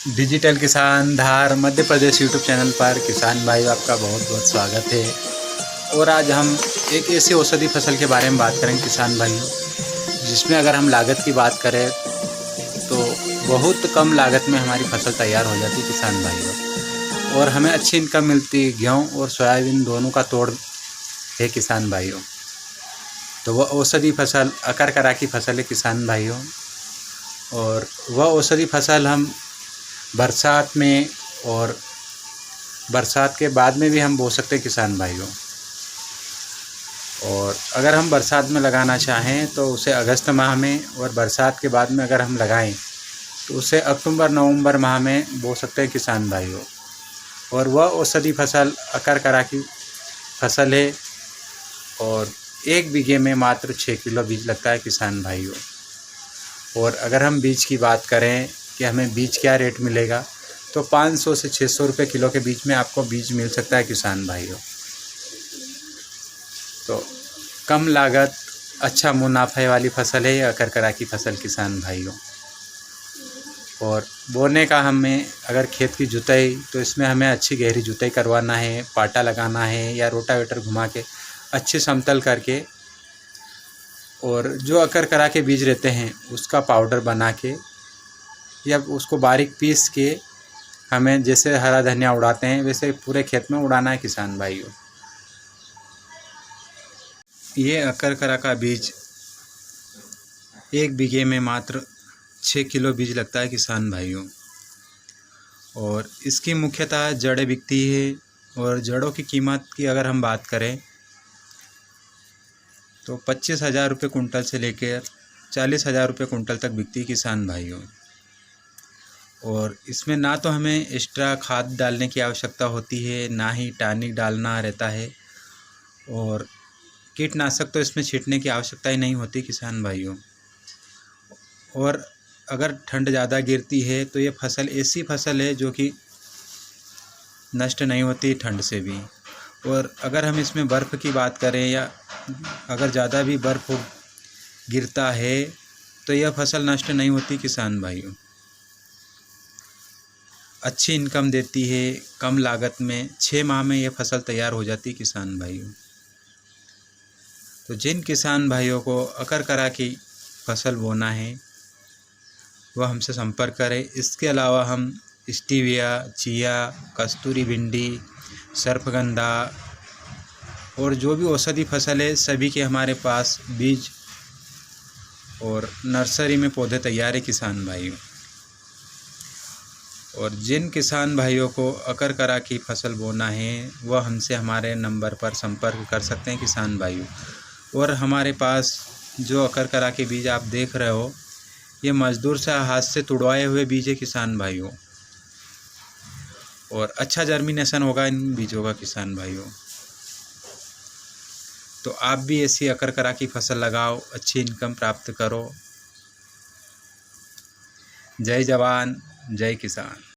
Digital किसान धार Madhya Pradesh YouTube channel पर किसान भाई आपका बहुत बहुत स्वागत है। और आज हम एक ऐसी औषधि फसल के बारे में बात करेंगे किसान भाइयों, जिसमें अगर हम लागत की बात करें तो बहुत कम लागत में हमारी फसल तैयार हो जाती है किसान भाइयों, और हमें अच्छी इनकम मिलती है। गेहूँ और सोयाबीन दोनों का तोड़ है किसान भाइयों। तो वह औषधि फसल अकरकरा की फसल है किसान भाइयों, और वह औषधि फसल हम बरसात में और बरसात के बाद में भी हम बो सकते हैं किसान भाइयों। और अगर हम बरसात में लगाना चाहें तो उसे अगस्त माह में, और बरसात के बाद में अगर हम लगाएं तो उसे अक्टूबर नवंबर माह में बो सकते हैं किसान भाइयों। और वह औषधि फसल अकरकरा की फसल है, और 1 बीघे में मात्र 6 किलो बीज लगता है किसान भाइयों। और अगर हम बीज की बात करें कि हमें बीज क्या रेट मिलेगा, तो 500 से 600 रुपये किलो के बीच में आपको बीज मिल सकता है किसान भाइयों। तो कम लागत अच्छा मुनाफे वाली फसल है ये अकरकरा की फसल किसान भाइयों। और बोने का हमें अगर खेत की जुताई, तो इसमें हमें अच्छी गहरी जुताई करवाना है, पाटा लगाना है या रोटावेटर घुमा के अच्छे समतल करके, और जो अकरकरा के बीज रहते हैं उसका पाउडर बना के या उसको बारीक पीस के हमें जैसे हरा धनिया उड़ाते हैं वैसे पूरे खेत में उड़ाना है किसान भाइयों। ये अकरकरा का बीज 1 बीघे में मात्र 6 किलो बीज लगता है किसान भाइयों। और इसकी मुख्यतः जड़ें बिकती है, और जड़ों की कीमत की अगर हम बात करें तो 25,000 रुपये कुंटल से लेकर 40,000 रुपये कुंटल तक बिकती है किसान भाइयों। और इसमें ना तो हमें एक्स्ट्रा खाद डालने की आवश्यकता होती है, ना ही टॉनिक डालना रहता है, और कीटनाशक तो इसमें छींटने की आवश्यकता ही नहीं होती किसान भाइयों। और अगर ठंड ज़्यादा गिरती है तो ये फसल ऐसी फसल है जो कि नष्ट नहीं होती ठंड से भी। और अगर हम इसमें बर्फ़ की बात करें या अगर ज़्यादा भी बर्फ़ गिरता है तो यह फसल नष्ट नहीं होती किसान भाइयों। अच्छी इनकम देती है, कम लागत में 6 माह में यह फसल तैयार हो जाती है किसान भाइयों। तो जिन किसान भाइयों को अकरकरा की फसल बोना है वह हमसे संपर्क करें। इसके अलावा हम स्टीविया, चिया, कस्तूरी भिंडी, सर्पगंधा और जो भी औषधि फसल है सभी के हमारे पास बीज और नर्सरी में पौधे तैयार है किसान भाइयों। और जिन किसान भाइयों को अकरकरा की फसल बोना है वह हमसे हमारे नंबर पर संपर्क कर सकते हैं किसान भाइयों। और हमारे पास जो अकरकरा के बीज आप देख रहे हो ये मज़दूर से हाथ से तुड़वाए हुए बीज है किसान भाइयों, और अच्छा जर्मिनेशन होगा इन बीजों का किसान भाइयों। तो आप भी ऐसी अकरकरा की फसल लगाओ, अच्छी इनकम प्राप्त करो। जय जवान जय किसान।